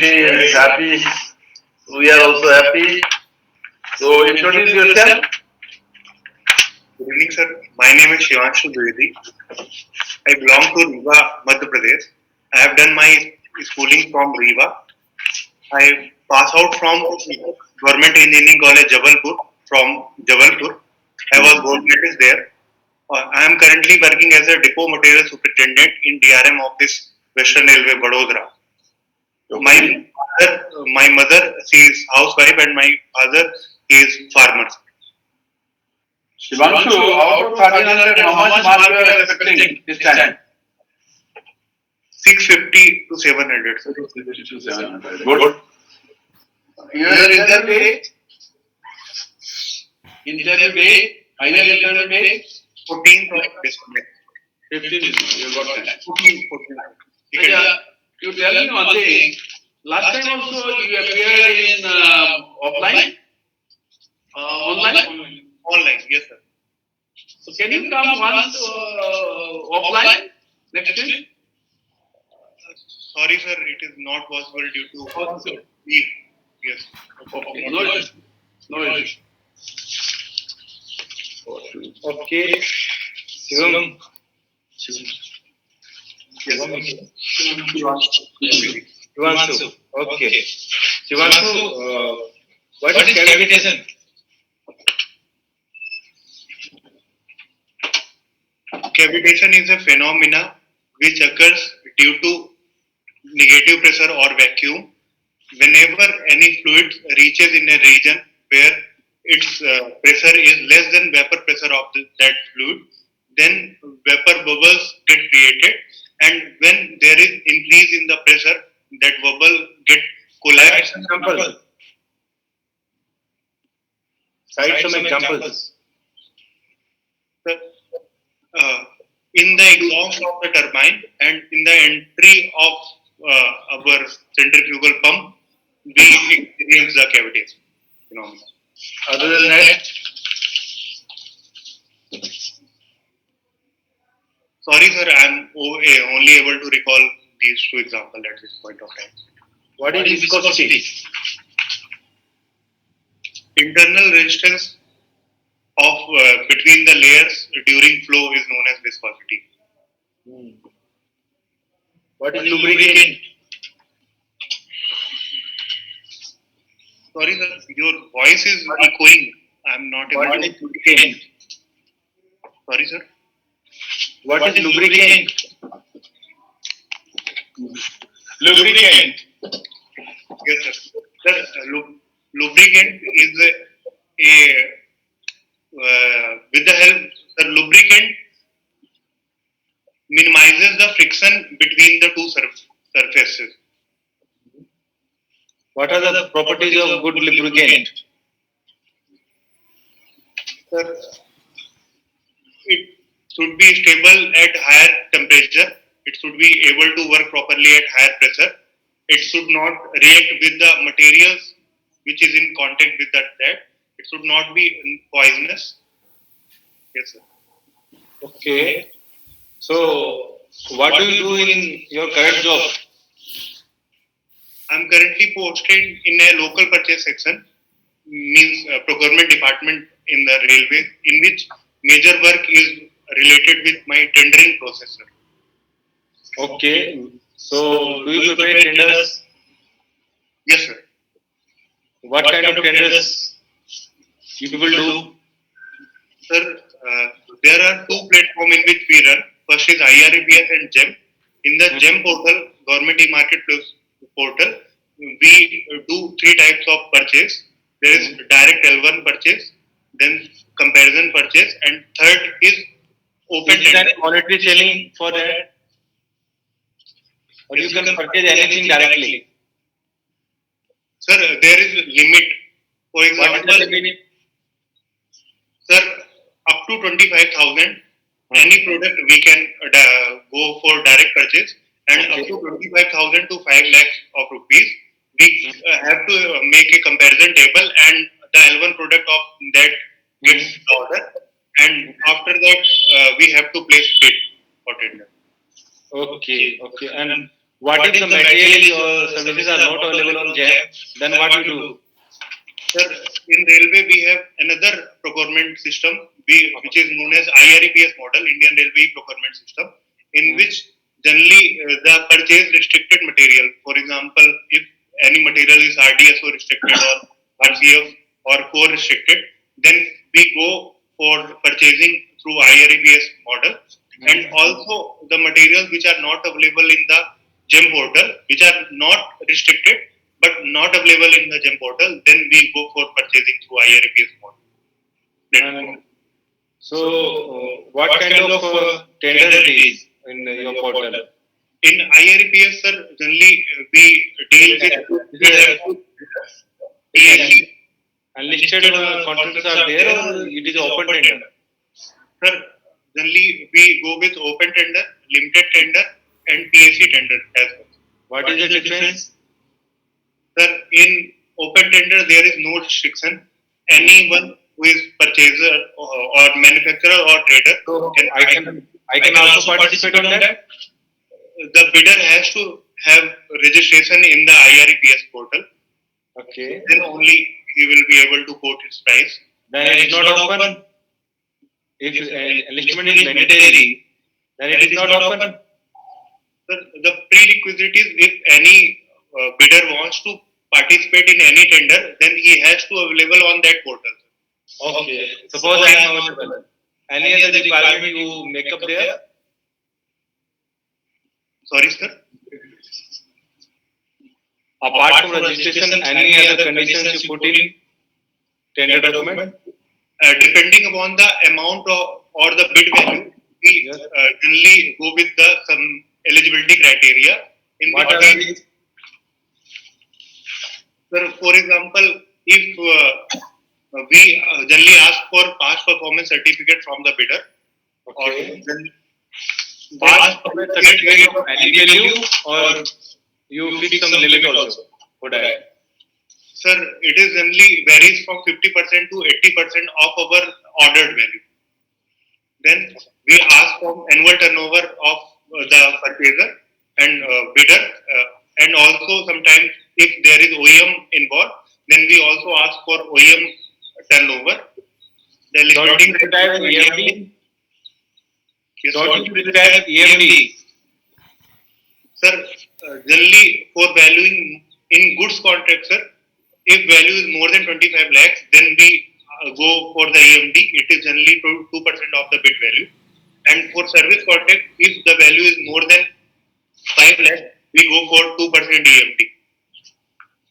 is happy. We are also happy. So introduce yourself. Good evening, sir. My name is Shivanshu Dwivedi. I belong to Riva, Madhya Pradesh. I have done my schooling from Riva. I pass out from Government Engineering College Jabalpur from Jabalpur. I was gold medalist there. I am currently working as a depot material superintendent in DRM office, Western Railway, Vadodara. Okay. My mother, she is housewife, and my father is farmer. Shivanshu, out of 1300, how much mark you are expecting this time? 650 to 700. 650 to 700. Good. Your interview date? Interview date? Final interview date? 14th of December. 15th. You got time. 14th. You tell me one thing. Last time also you appeared in offline? Online? Online, yes, sir. So can you come once offline next week? Sorry, sir, it is not possible due to leave. Yes. Okay. No issue. No issue. Okay. Shivam. Shivanshu. Okay. Shivanshu, what is cavitation? Cavitation is a phenomena which occurs due to negative pressure or vacuum. Whenever any fluid reaches in a region where its pressure is less than vapor pressure of that fluid, then vapor bubbles get created, and when there is increase in the pressure, that bubble get collapsed. Cite some examples. In the exhaust of the turbine and in the entry of our centrifugal pump, we experience the cavitation phenomenon. Other than that, sorry, sir, I am only able to recall these two examples at this point of time. what is viscosity? Internal resistance of between the layers during flow is known as viscosity. What is lubricant? Sorry, sir, your voice is echoing. I am not able What to. is lubricant? Sorry, sir. What is lubricant? Lubricant. Yes, sir. Sir, lubricant is a with the help, the lubricant minimizes the friction between the two surfaces. What are the properties of good lubricant? Sir, it should be stable at higher temperature. It should be able to work properly at higher pressure. It should not react with the materials which is in contact with that. It should not be poisonous. Yes, sir. Okay. So, what do you do in your current job? I am currently posted in a local purchase section, means procurement department in the railway, in which major work is related with my tendering process, sir. Okay. So, do you prepare tenders? Yes, sir. What kind of tenders you people do? Sir, there are two platforms in which we run. First is IREBS and GEM. In the GEM portal, Government e-Marketplace portal, we do three types of purchase. There is direct L1 purchase, then comparison purchase, and third is open Is there tender. monetary selling for that? Or you can purchase anything directly? Sir, there is limit. For What is example, the limit? sir, up to 25,000, any product we can go for direct purchase, and up to 25,000 to 5 lakhs of rupees, we have to make a comparison table, and the L1 product of that gets order, and after that we have to place bid for tender. Okay. Okay. And What if the materials or services are not available on GEM? Then what you do? Sir, in railway we have another procurement system which is known as IREPS model, Indian Railway Procurement System, in which generally the purchase restricted material, for example, if any material is RDSO restricted or RCF or core restricted, then we go for purchasing through IREPS model. And also the materials which are not available in the GEM portal, which are not restricted but not available in the GEM portal, then we go for purchasing through IRPS model. And so, what kind of tender it is in your portal? In IRPS, sir, generally we deal with PSC. Unlisted contracts are there, or it is open tender? Sir, generally we go with open tender, limited tender, and PSC tender as well. What is the difference? Sir, in open tender there is no restriction. Anyone who is purchaser or manufacturer or trader I can also participate on that. The bidder has to have registration in the IRPS portal. Okay. Then only he will be able to quote his price. Then it is not open. If enlistment is mandatory, then it is not open. The prerequisite is if any bidder wants to participate in any tender, then he has to available on that portal. Okay. Suppose I am available. Any other requirement you make up there? Sorry, sir. Apart from registration, any other conditions you put in tender document? Depending upon the amount or the bid value, we generally go with some eligibility criteria. In What are these? Sir, for example, if we generally ask for past performance certificate from the bidder, Okay. then Past performance certificate of any value, or you fix some limit also for that? sir, it is generally varies from 50% to 80% of our ordered value. Then we ask for annual turnover of the purchaser and bidder, and also sometimes if there is OEM involved, then we also ask for OEM turnover. The Don't you prescribe EMD? Don't you prescribe EMD? Sir, generally for valuing in goods contract, sir, if value is more than 25 lakhs, then we go for the EMD. It is generally 2% of the bid value. And for service contract, if the value is more than 5 lakhs, we go for 2% EMD.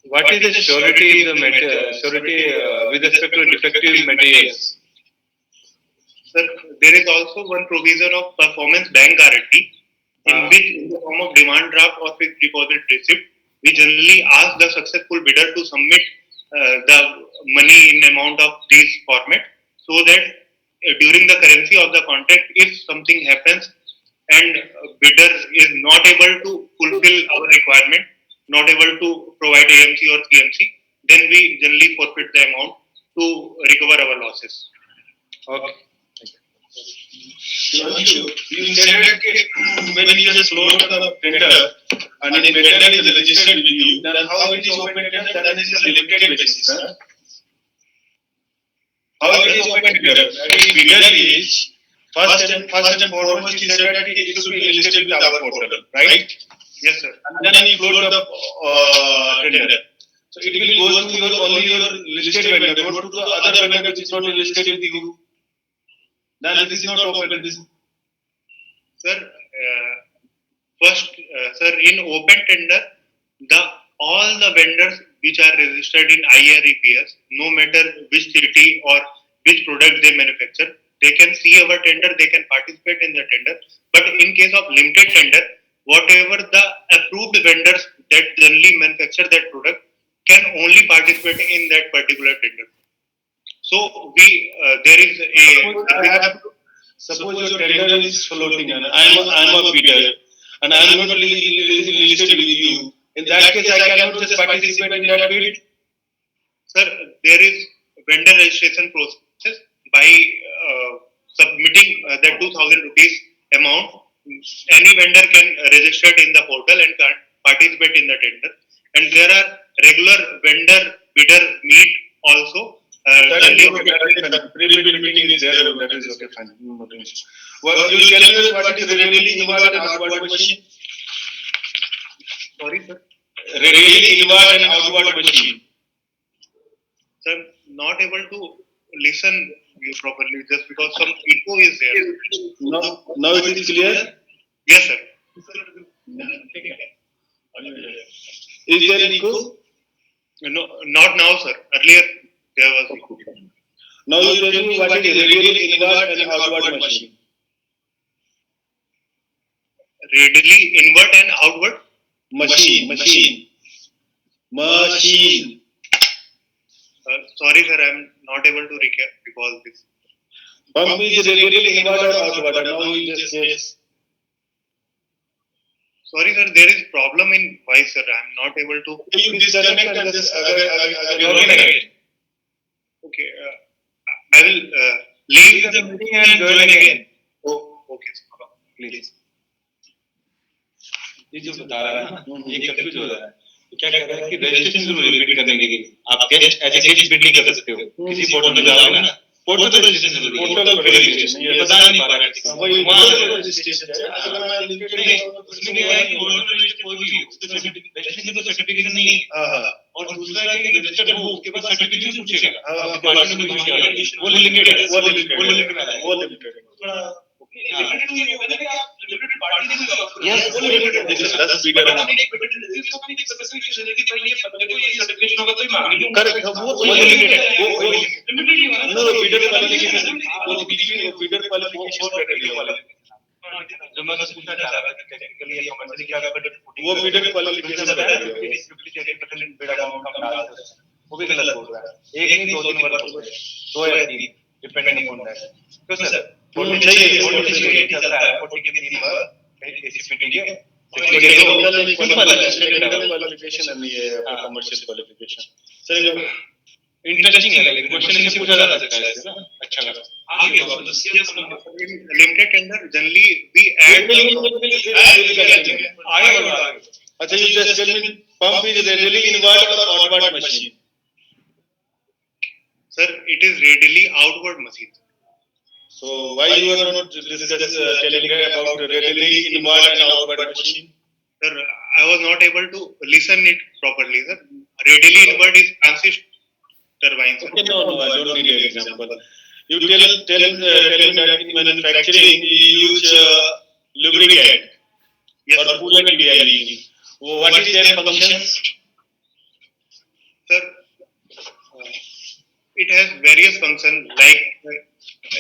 What is the surety of the surety with respect to defective materials? Sir, there is also one provision of performance bank guarantee, in which in the form of demand draft or fixed deposit receipt, we generally ask the successful bidder to submit the money in amount of these format, so that during the currency of the contract, if something happens and bidder is not able to fulfill our requirement, not able to provide AMC or CMC, then we generally forfeit the amount to recover our losses. Okay. You said that when you just load the tender and if tender is registered with you, then how it is open tender? Then it is a limited basis. How it is open tender? Bidder is first and foremost, you said that it should be listed with our portal, right? Yes, sir. And then you float the tender. So it will go to your only your listed vendor, not to the other vendor which is not listed with you. Then it is not open. Sir, first, sir, in open tender, all the vendors which are registered in IREPS, no matter which city or which product they manufacture, they can see our tender, they can participate in the tender. But in case of limited tender, whatever the approved vendors that generally manufacture that product can only participate in that particular tender. So there is a. Suppose your tender is floating and I'm a bidder and I'm not listed with you. In that case, I cannot just participate in that bid. Sir, there is vendor registration process by submitting that 2000 rupees amount any vendor can register in the portal and can participate in the tender. And there are regular vendor bidder meet also. That The is okay. That is fine. Pre-bid meeting is there. That is okay. Fine. No issue. Well, you tell us what is readily inward and outward machine. Sorry, sir. Readily inward and outward machine. Sir, not able to listen you properly just because some echo is there. Now it is clear. Yes, sir. Is there echo? No, not now, sir. Earlier there was echo. Now you tell me what is readily inward and outward machine. Readily inward and outward Machine. sorry, sir, I am not able to recall this. Pump is readily inward or outward. Now you just say. Sorry, sir, there is problem in voice, sir. I am not able to. You disconnect and just Log in again. Okay, I will leave the meeting and join again. Oh, okay, sir. Please. ये जो बता रहा है ना, ये confuse हो रहा है. क्या कह रहा है कि रजिस्ट्रेशन जरूर रिपीट करने के लिए आप guest as a guest bid नहीं कर सकते हो. किसी पोर्टल में जाओगे ना, पोर्टल पे रजिस्ट्रेशन जरूरी है. पोर्टल पे रजिस्ट्रेशन ये बता नहीं पा रहा है. वही वहां से रजिस्ट्रेशन है. अगर मैं लिमिटेड नहीं, उसमें क्या है कि पोर्टल पे रजिस्टर कोई भी हो, उसके रजिस्ट्रेशन तो सर्टिफिकेशन नहीं है. हां. और दूसरा है कि रजिस्टर्ड हो उसके बाद सर्टिफिकेशन पूछेगा. हां. डिपार्टमेंट में कुछ क्या वो लिमिटेड है. वो लिमिटेड है. थोड़ा लिमिटेड हुई है ना कि आप लिमिटेड पार्टी नहीं हो. यस, वो लिमिटेड है. 10 स्पीकर है. सर्टिफिकेशन होगा तो ही मांगेंगे. करेक्ट. वो लिमिटेड है. वो लिमिटेड नो बिडर क्वालिफिकेशन. वो बिडर क्वालिफिकेशन कैटेगरी वाला. जो मैं बस पूछना चाह रहा था कि टेक्निकली या कमर्शियली क्या वो bidder qualification category. Bid amount का डाल दो. वो भी गलत बोल रहा है. एक नहीं 2-3 वर्ष हो गए. 2 या 3 डिपेंडिंग ऑन दैट. क्यों सर? 40 चाहिए चल रहा है. 40 के 3 बार एसीपीटी के टेक्निकल क्वालिफिकेशन है ये कमर्शियल क्वालिफिकेशन. सर इंटरेस्टिंग है. लेकिन क्वेश्चन इनसे पूछा जा सकता है इससे ना. अच्छा लगा. आगे Limited tender generally we add आगे. अच्छा, you just tell me pump is readily inward or outward machine. Sir, it is readily outward machine. So why you are not telling about readily inward and outward machine? Sir, I was not able to listen it properly, sir. Readily inward is Francis turbine, sir. Okay, no, I don't need an example. You tell me that in manufacturing you use lubricant. Yes, or sir. coolant we are using. What is their functions? Sir, it has various functions like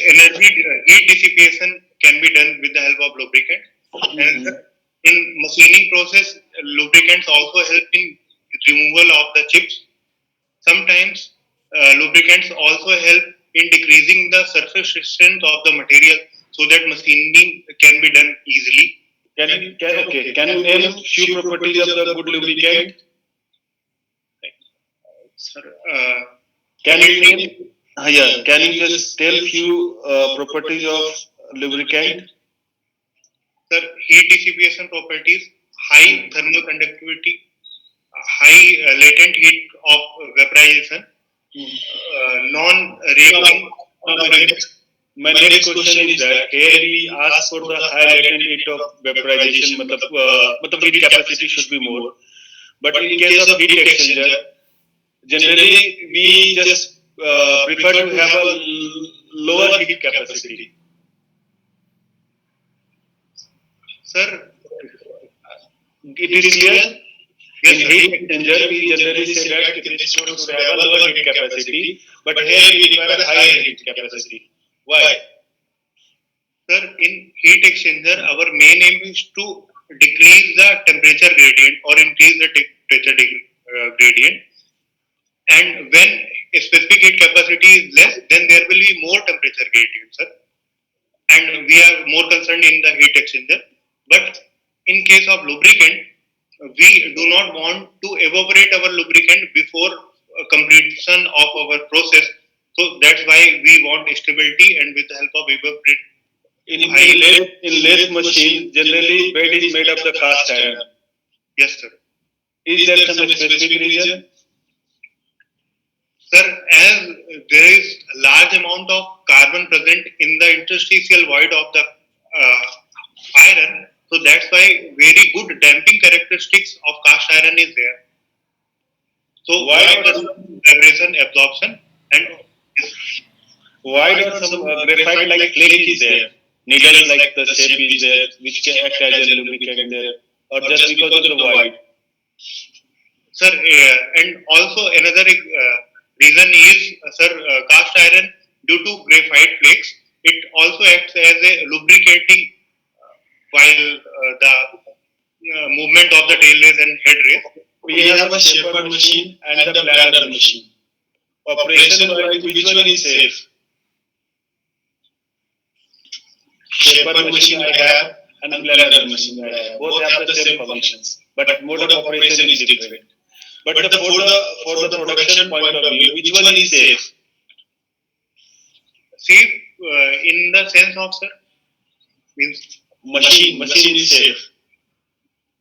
energy heat dissipation can be done with the help of lubricant. And in machining process, lubricants also help in removal of the chips. Sometimes lubricants also help in decreasing the surface resistance of the material so that machining can be done easily. Can you name few properties of the good lubricant? Sir, Can you name? Can you just tell few properties of lubricant? sir, heat dissipation properties, high thermal conductivity, high latent heat of vaporization, non-reacting. My next question is that here we ask for the high latent heat of vaporization, matlab heat capacity should be more. But in case of heat exchanger, generally we just prefer to have a lower heat capacity. Sir, It is clear? In heat exchanger, we generally say that it should have a lower heat capacity, but here we require a higher heat capacity. Why? sir, in heat exchanger, our main aim is to decrease the temperature gradient or increase the temperature gradient. And when a specific heat capacity is less, then there will be more temperature gradient, sir. And we are more concerned in the heat exchanger. But in case of lubricant, we do not want to evaporate our lubricant before completion of our process. So that's why we want stability, and with the help of In lathe machine, generally bed is made of the cast iron. Yes, sir. Is there some specific reason? Sir, as there is a large amount of carbon present in the interstitial void of the iron, so that's why very good damping characteristics of cast iron is there. So Why why not the vibration absorption and why not some graphite like flake is there? Needles like the shape is there, which can act as a lubricant there, or just because of the white? sir, and also another reason is, sir, cast iron due to graphite flakes, it also acts as a lubricating while the movement of the tail race and head race. We have a shaper machine and the planer machine. Operation wise, which one is safe? Shaper machine I have and planer machine I have. Both have the same functions, but mode of operation is different. But for the production point of view, which one is safe? Safe in the sense of, sir, means Machine is safe.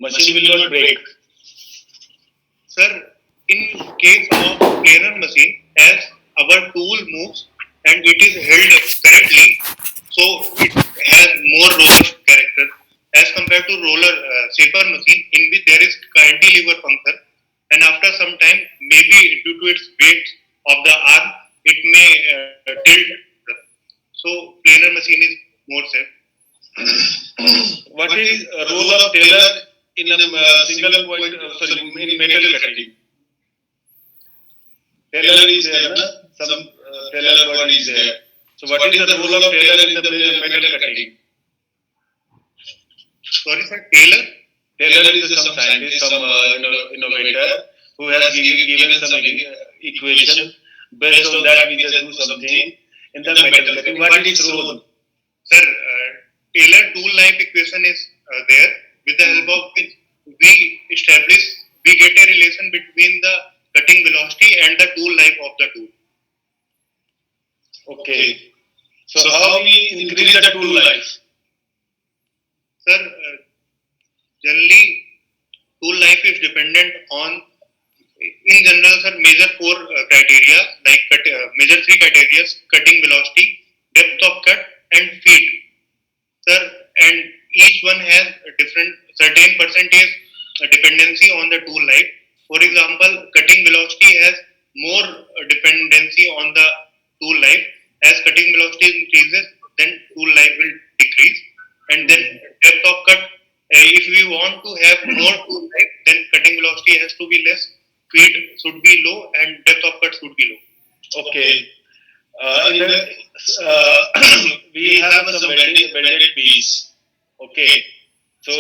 Machine will not break. sir, in case of planer machine, as our tool moves and it is held correctly, so it has more robust character as compared to roller shaper machine in which there is cantilever function, and after some time, maybe due to its weight of the arm, it may tilt. So planer machine is more safe. What is a role of tailor in a single point? Sorry, in metal cutting. Tailor is there, na? Some tailor word is there. So what is the role of tailor in the metal cutting? Sorry, sir, tailor. Tailor is some scientist, some innovator who has given some equation. Based on that, we just do something in the metal cutting. What is its role? Sir, Taylor tool life equation is there, with the help of which we get a relation between the cutting velocity and the tool life of the tool. Okay. So how we increase the tool life? Sir, generally tool life is dependent on, in general, sir, major four criteria, like major three criteria: cutting velocity, depth of cut, and feed. Sir, and each one has a different certain percentage dependency on the tool life. For example, cutting velocity has more dependency on the tool life. As cutting velocity increases, then tool life will decrease, and then depth of cut. If we want to have more tool life, then cutting velocity has to be less, feed should be low, and depth of cut should be low. Okay. We have some welded piece. Okay. So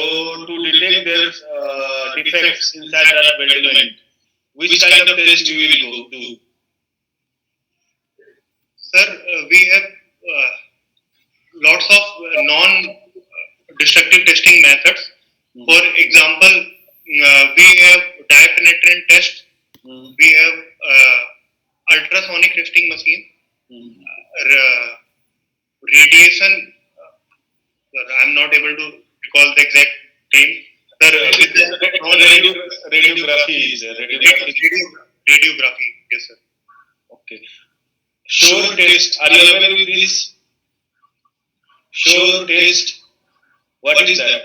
to detect their defects inside that weldment, which kind of test we will go do? Sir, we have lots of non-destructive testing methods. For example, we have dye-penetrant test. We have ultrasonic testing machine. Radiation. I'm not able to recall the exact name. Sir, Radiography is there. Radiography. Yes, sir. Okay. Sure test. Are you aware with this? Sure test. What is that?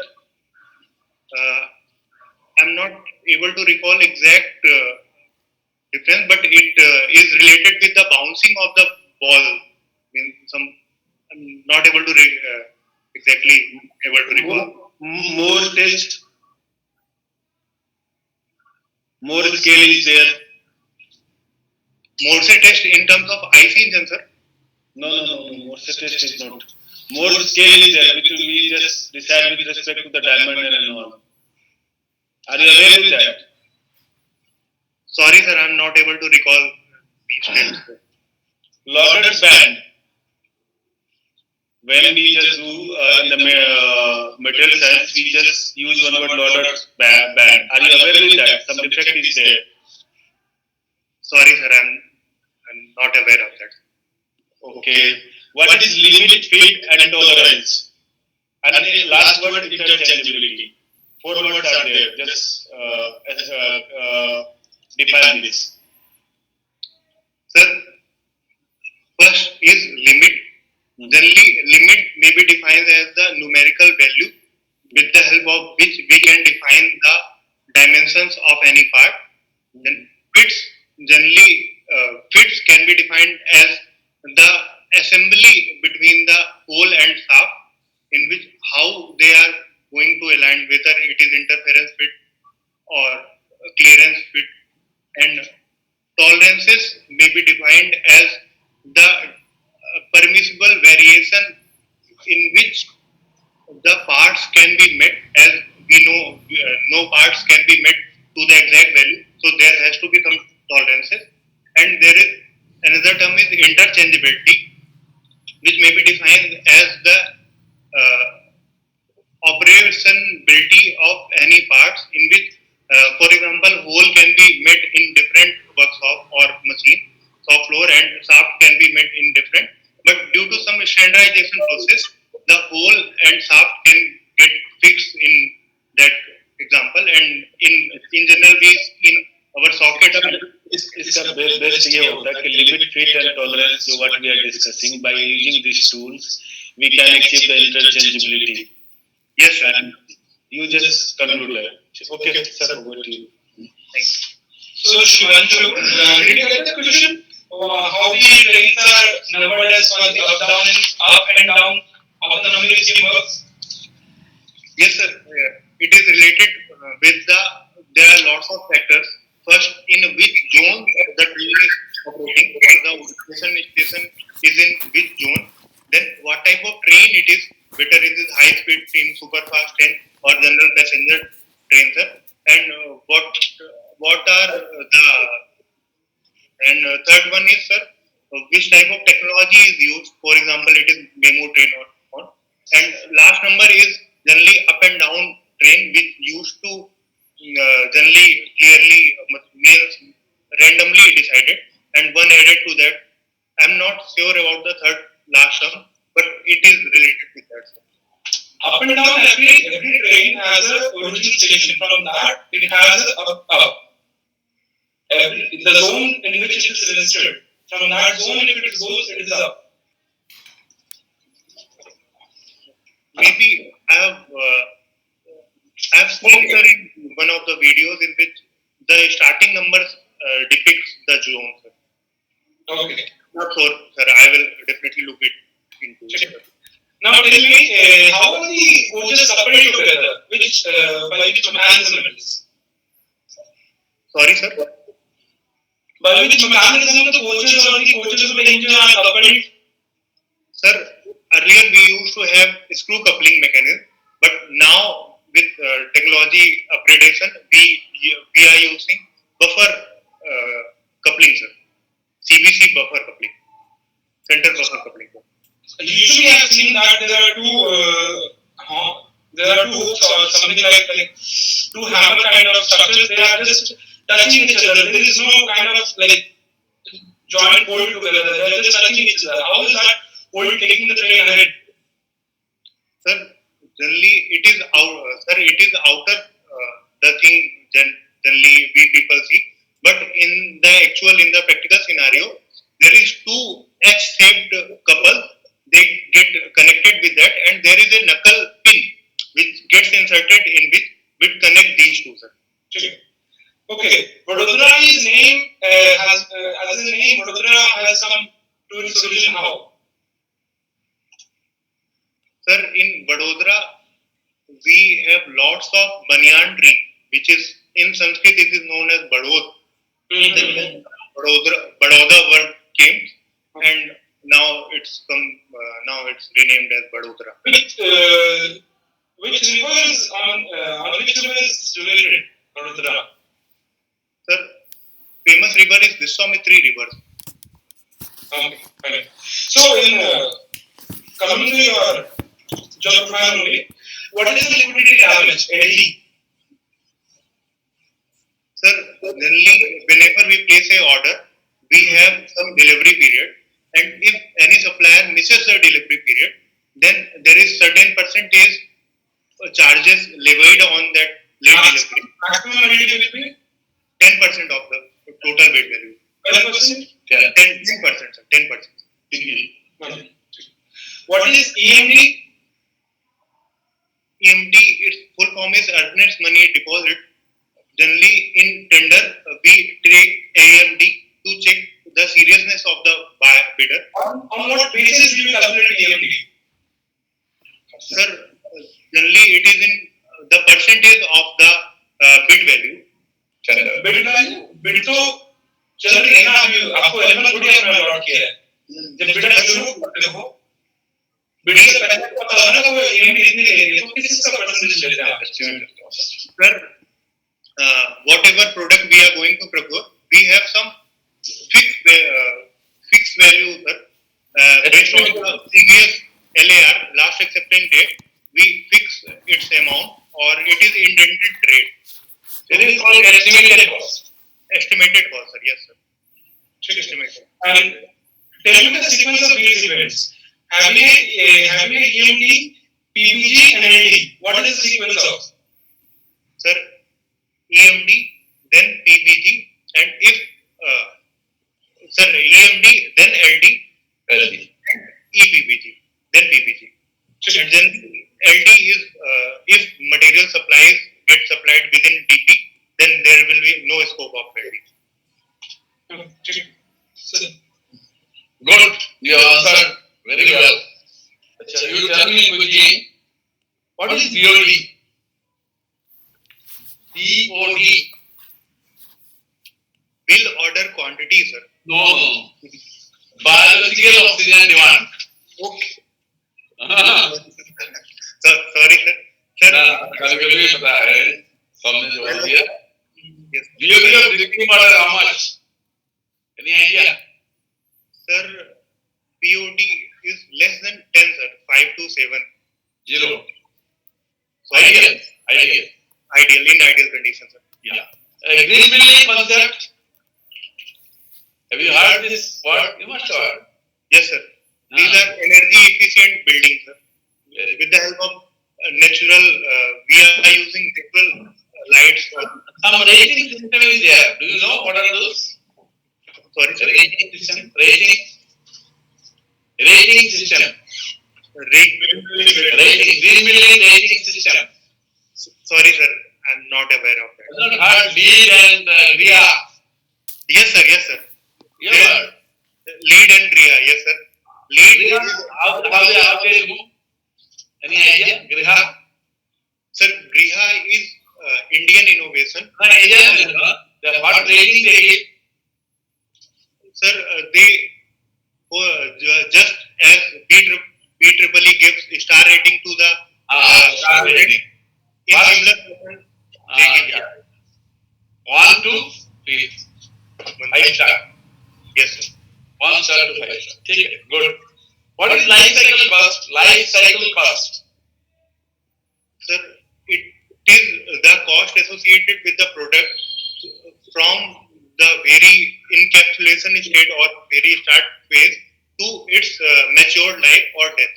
I'm not able to recall exact difference, but it is related with the bouncing of the ball. I'm not able to exactly able to recall. More test. More scale is there. Morse test in terms of IC engine, sir? No. Morse test is not. More scale is there, which we just decide with respect to the diamond and all. Are you aware with that? Sorry, sir, I'm not able to recall these tests. Loaded band. When we just do in the material science, we just use one word loaded band. Are you aware with that? Some defect is there. Sorry, sir, I'm not aware of that. Okay. What is limit, feed, and tolerance? And the last word, interchangeability. 4 words are there. Just define this. Sir, first is limit. Generally, limit may be defined as the numerical value with the help of which we can define the dimensions of any part. Then fits, generally fits can be defined as the assembly between the hole and shaft, in which how they are going to align, whether it is interference fit or clearance fit. And tolerances may be defined as the permissible variation in which the parts can be met, as we know no parts can be met to the exact value, so there has to be some tolerances. And there is another term is interchangeability, which may be defined as the operationability of any parts, in which for example hole can be made in different workshop or machine, shop floor, and shaft can be made in different, but due to some standardization process the hole and shaft can get fixed in that example. And in general we in our socket इसका best ये होता है कि limit, fit and tolerance जो what we are discussing, by using these tools we can achieve the interchangeability. Yes sir. And you just conclude that. Okay sir, over to you. Thanks. So Shivanshu, did you get the question? How the trains are numbered as for the up and down autonomic scheme works? Yes sir, it is related with there are lots of factors. First, in which zone the train is operating, or the station is in which zone. Then what type of train it is, whether it is high speed train, super fast train, or general passenger train, sir. And what are the, and third one is sir, which type of technology is used. For example, it is memo train or not. And last number is generally up and down train, which used to generally clearly means randomly decided. And one added to that, I am not sure about the third last term, but it is related with that. Up and down, every train has a origin station. From that, it has a up. The zone in which it is listed. From that zone, if it goes, it is up. Maybe I have seen sir in one of the videos in which the starting numbers depicts the zone, sir. Okay. Not sure, sir. I will definitely look it into it. Now tell me, how are the coaches coupled together? By which mechanism it is? Sorry, sir. By which mechanism the coaches of the engine are coupled? Sir, earlier we used to have screw coupling mechanism, but now with technology upgradation, we are using buffer coupling, sir. CBC buffer coupling, center buffer coupling. Usually, I have seen that there are two hooks or something like two hammer kind of structures. They are just touching each other. There is no kind of like joint hold together. They are just touching each other. How is that hold taking the train ahead? Sir, generally it is out. Sir, it is outer the thing generally we people see, but in the practical scenario, there is two H-shaped couple. They get connected with that, and there is a knuckle pin which gets inserted in which connect these two, sir. Okay. Vadodara's name has as a name. Vadodara has come to its origin how? Sir, in Vadodara, we have lots of banyan tree, which is in Sanskrit it is known as Badod. Then Badoda word came, and now it's renamed as Vadodara. Which river is on which river is related? Vadodara. Sir, famous river is Viswamitra river. Okay, fine. So in coming to your job profile only, what is the liquidity damage? LD. Sir, generally whenever we place a order, we have some delivery period, and if any supplier misses the delivery period, then there is certain percentage charges levied on that lead delivery. Maximum validity will be 10% of the total bid value. 12%. 10%, sir. 10%. What is EMD? EMD, its full form is earnest money deposit. Generally, in tender, we take AMD to check the seriousness of the bidder. On what basis do you calculate EMD? Sir, generally it is in the percentage of the bid value. Bid तो चल रही है ना अभी आपको element थोड़ी अपना lot किया है जब बिड शुरू देखो बिड से पहले पता होगा ना कि वो EMD इतनी लेंगे तो किस का परसेंटेज लेते हैं आप estimated cost Sir, whatever product we are going to procure, we have some fixed value, sir. Based on the previous LAR, last acceptance date, we fix its amount or it is indented rate. It is called estimated cost. Estimated cost, sir. Yes, sir. Estimated. And tell me the sequence of these events. Having a EMD, PPG and LD. What is the sequence of? Sir, EMD, then PPG, and if EMD, then LD, and EPPG, then PPG. And then LD is if material supplies get supplied within DP, then there will be no scope of LD. Good, you answered very well. So you tell me quickly, what is BOD? BOD. Bill order quantity, sir. No. Biological oxygen demand. Okay. Sir, sorry, sir. Sir, कल के लिए पता है, सबने जवाब दिया. yes. BOD of drinking water how much? Any idea? Sir, BOD is less than 10, sir. 5 to 7. 0. Sorry, Ideal. Ideal, in ideal condition, sir. Yeah. Green building concept. Have you heard this word? You must have heard. Yes, sir. These are energy efficient buildings, sir. With the help of natural, we are using natural lights. Some rating system is there. Do you know what are those? Sorry, sir. Rating system. Rating system. Green building rating system. Sorry, sir. I'm not aware of that. You not heard lead and RIA. Yes, sir. Yes, sir. You have heard. Lead and RIA. Yes, sir. Lead Griha, is, how they do? Any idea? Griha? sir. Griha is Indian innovation. The what rating they give? Sir, they just as BEEE gives star rating to the Star rating. in similar fashion, they give. Yeah. 1 to 5 star. Yes, sir. 1 star to 5 star. Okay, good. What is life cycle cost? Life cycle cost. Sir, it is the cost associated with the product from the very encapsulation state or very start phase to its matured life or death.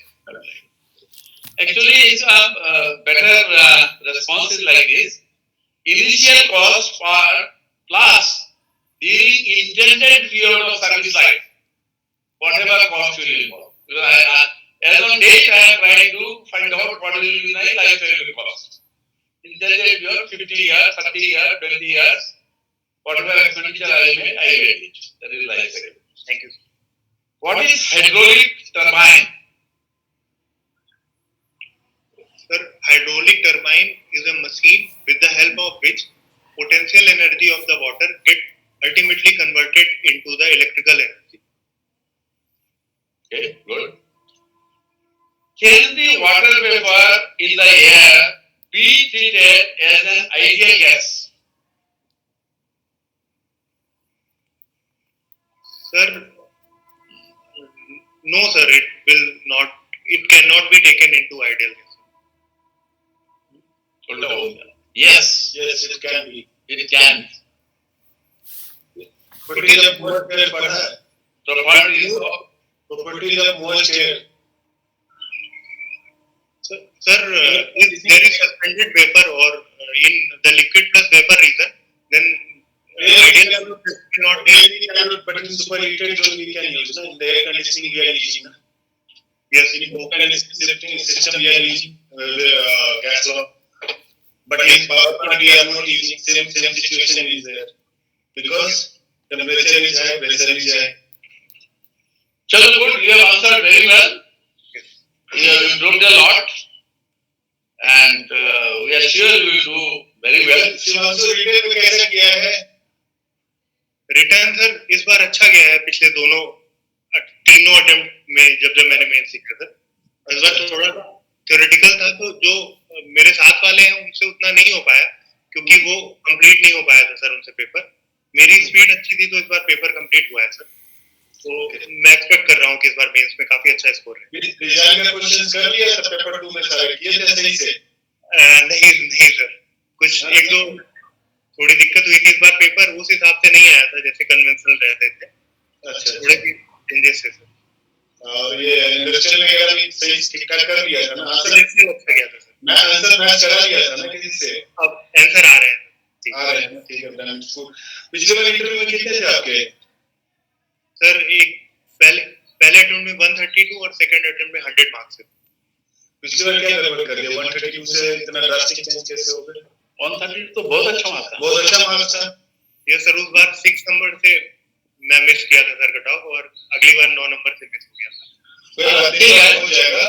Actually, it's a better response is like this. Initial cost plus during intended period of service life, whatever cost will involve. As on date, I am trying to find out what will be my life cycle cost. Intended period 50 years, 30 years, 20 years, whatever expenditure I will make, I will it. That is life cycle. Thank you, sir. What is hydraulic turbine? Sir, hydraulic turbine is a machine with the help of which potential energy of the water get ultimately converted into the electrical energy. Okay, good. Can the water vapor in the air be treated as an ideal gas? Sir, no, sir, it will not. It cannot be taken into ideal gas. Yes, Yes, it can be. it can. Property जब बहुत देर पढ़ा है, So what is property जब most है, Sir, if there is suspended vapor or in the liquid plus vapor region, then ideally not be. But in superheated zone we can use. In the air conditioning we are using. Yes. In open system we are using gas law. But in power plant we are not using. Same situation is there because temperature is high, pressure is high. Chalo good, you have answered very well. You have improved a lot, and we are sure you will do very well. Shivanshu retail में कैसा किया है? Return sir इस बार अच्छा गया है पिछले तीनों अटेम्प्ट में जब मैंने मेन सीखा सर। इस बार थोड़ा थ्योरेटिकल था तो जो मेरे साथ वाले हैं उनसे उतना नहीं हो पाया क्योंकि वो कंप्लीट नहीं हो पाया था सर उनसे पेपर। मेरी स्पीड अच्छी थी तो इस बार पेपर कंप्लीट हुआ है सर। तो मैं एक्सपेक्ट कर रहा हूँ कि इस बार मेंस में काफी अच्छा स्कोर है। डिजाइन का क्वेश्चन कर लिया था पेपर 2 में सारे किए थे सही से? नहीं सर, कुछ एक दो थोड़ी दिक्कत हुई थी इस बार। पेपर उस हिसाब से नहीं आया था जैसे कन्वेंशनल रहते थे। अच्छा, थोड़े चेंजेस है सर। और ये इंडस्ट्रियल वगैरह भी सही ठीक ठाक कर लिया था ना? आंसर अच्छा गया था सर। मैं आंसर मैच करा लिया था ना किसी से? अब आंसर आ रहे हैं ना? ठीक है डन। पिछले बार इंटरव्यू में कितने थे आपके? सर एक पहले अटेम्प्ट में 132 और सेकंड अटेम्प्ट में 100 मार्क्स है। पिछली बार क्या गड़बड़ कर दिया? 132 से इतना ड्रास्टिक चेंज कैसे हो गया? 132 तो बहुत अच्छा मार्क्स था। बहुत अच्छा मार्क्स था। ये सर उस बार 6 नंबर से मैं मिस किया था सर कट ऑफ और अगली बार 9 नंबर से मिस हो गया था। कोई बात नहीं, हो जाएगा।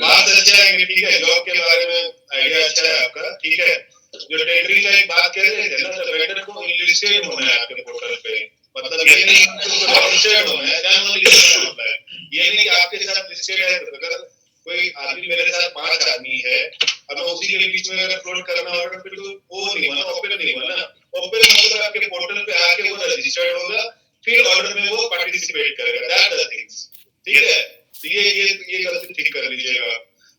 मार्क्स अच्छे आएंगे, ठीक है। जॉब के बारे में आइडिया अच्छा है आपका, ठीक है। जो टेंडरिंग का एक बात कह रहे थे ना, तो वेंडर को इनलिस्टेड होना है आपके पोर्टल पे। मतलब ये नहीं लिस्टेड होना है, जानवर लिस्टेड होता है। ये नहीं कि आपके साथ लिस्टेड है तो अगर कोई आदमी मेरे साथ 5 आदमी है, अब मैं उसी के बीच में अगर अपलोड करना होगा फिर तो वो नहीं हुआ ना, ओपन नहीं हुआ ना। ओपन मतलब आपके पोर्टल पे आके वो रजिस्टर्ड होगा, फिर ऑर्डर में वो पार्टिसिपेट करेगा। दैट द थिंग्स, ठीक है। तो ये गलती ठीक कर लीजिएगा।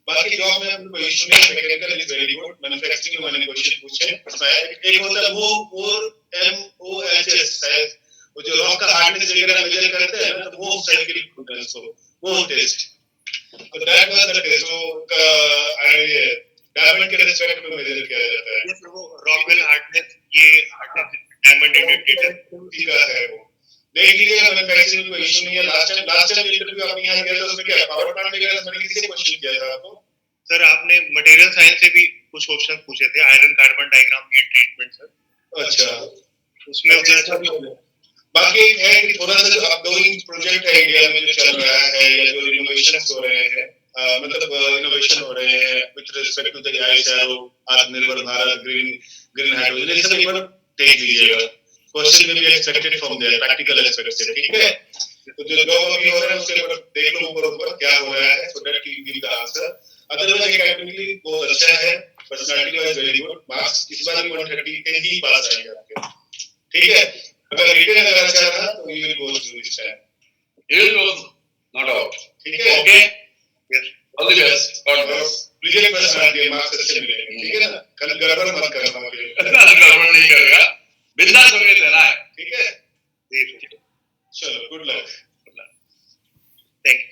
बाकी जॉब में आपको इशू नहीं है। Mechanical is very good. Manufacturing में मैंने क्वेश्चन पूछे, एक होता है MOHS शायद, वो जो रॉक का हार्डनेस वगैरह मेजर करते हैं ना, तो वो साइकिल प्रूडेंस हो, वो टेस्ट। तो दैट वाज द टेस्ट। तो डायमंड के रेस्पेक्ट में मेजर किया जाता है। ये सर वो रॉकवेल हार्डनेस, ये डायमंड इंडिकेटर ठीक है। वो देख लीजिएगा, मैन्युफैक्चरिंग में इशू नहीं है। लास्ट टाइम इंटरव्यू आपने यहाँ किया था उसमें क्या पावर प्लांट वगैरह मैंने किसी से क्वेश्चन किया था आपको? सर आपने मटेरियल साइंस से भी कुछ क्वेश्चन पूछे थे, iron carbon diagram heat treatment sir. अच्छा, उसमें उतना बाकी एक है कि थोड़ा सा जो अपगोइंग प्रोजेक्ट है इंडिया में जो चल रहा है या जो इनोवेशंस हो रहे हैं, मतलब इनोवेशन हो रहे हैं with respect to the ISR, आत्मनिर्भर भारत, ग्रीन हाइड्रोजन, ये सब एक बार देख लीजिएगा। क्वेश्चन में भी expected from their practical aspect से, ठीक है। तो जो जॉब अभी हो रहा है उसके ऊपर देख लो ऊपर क्या हो रहा है, so that you give the answer. Otherwise academically बहुत अच्छा है, personality wise very good. Marks इस बार भी 130 के ही पास आएंगे आपके, ठीक है। अगर रिटर्न अगर अच्छा रहा तो you will go through this time, You will go, no doubt. ठीक है। Okay. Yes All the best. God bless. Please personality marks अच्छे मिलेंगे, ठीक है ना। कल गड़बड़ मत करना मुझे, गड़बड़ नहीं करेगा, बिंदास होके देना है, ठीक है। जी चलो, good luck. Thank you.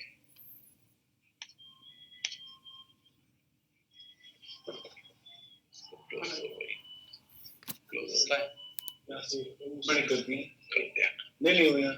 Close line. बड़ी करती है कर दिया। नहीं हुई यहाँ